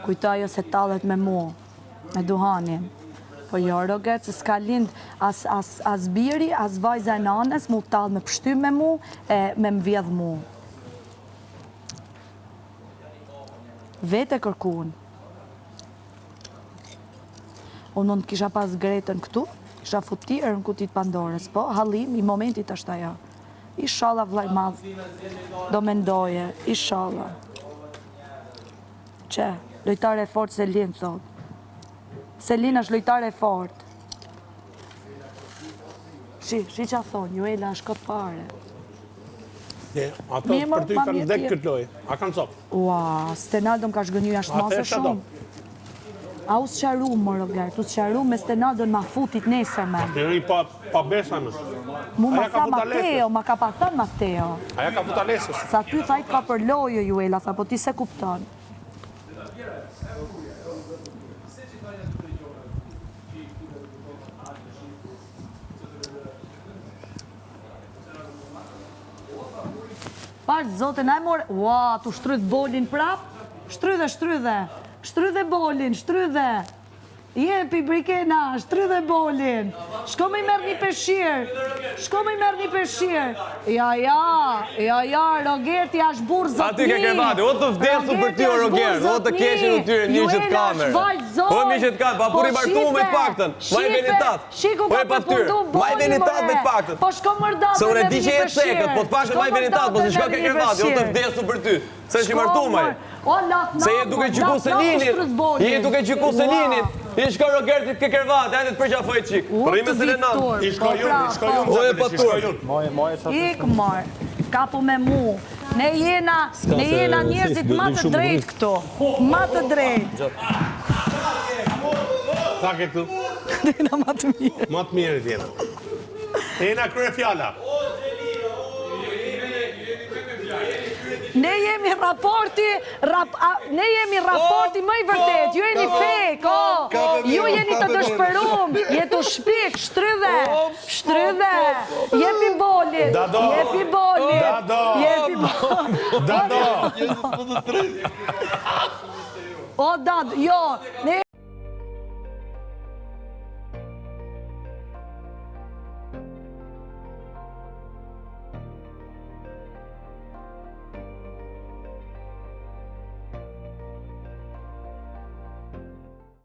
Kujtojo se tallet me mu, me duhanin. Po jo, Roget, se s'ka lind as biri, as vajza e nanes, mu tallë me pështym me mu, e me m'vjedh mu. Vete kërkun. Unë mund kisha pas Gretën këtu, kisha futirë në kutit Pandorës, po hallim i momentit është ajo. Inshallah vllai madh, do mendoje, inshallah. Që, lojtare e fort Selin, thot. Selin është lojtare e fort. Shi që a thonë, Juela është këtë pare. Ato për ty kanë vdek këtë lojë, a kanë copë? Ua, Stenaldo më ka shgënyu jashtë masë shumë. A u s'qaru, më Roget, u s'qaru me Stenaldo në ma futit nesër me. Njëri pa besa në. Mu ma tha Mateo, ma ka pa thënë Mateo. Aja ka futa lesës. Sa ty thajt ka për lojë, Juela, tha, po ti se kupton. Pashtë, zote, na e more... Ua, tu shtrydh bolin prap? Shtrydhe bolin, shtrydhe. Jepi, Brikena, shtrydhe bolin. Shko me i merë një peshir. Ja, Rogerti është burë zotni. Aty ke kërvati, o të vdesu për ty o Rogerti, o të keshin në tyre një qëtë kamerë. O mi qëtë kamerë, pa puri martu me të paktën. Ma i venitat. O e paftyrë, ma i venitat me të paktën. Po shko mërdat se unë e di që jetë sekët, po të pashë ma i venitat, po se shko ke kërvati, o të vdesu për ty. Se që martu ma i. Se je duke qyku Selinit, i shko Rogertit ke kërvati, ajde të përqafoj qik. Për ime se Lenan. I shko jun, O e patur. Ik marë, kapu me mu. Ne jena njerëzit ma të drejt këtu. Ma të drejt. Ta ke këtu? Jena ma të mirë. Ma të mirë t'jena. Jena krye fjalla. Ne jemi raporti më i vërtet, ju jeni fek, ju jeni të dëshpërum, jetu shpik, shtrydhe, jepi bolin, Dado. O, dad, jo,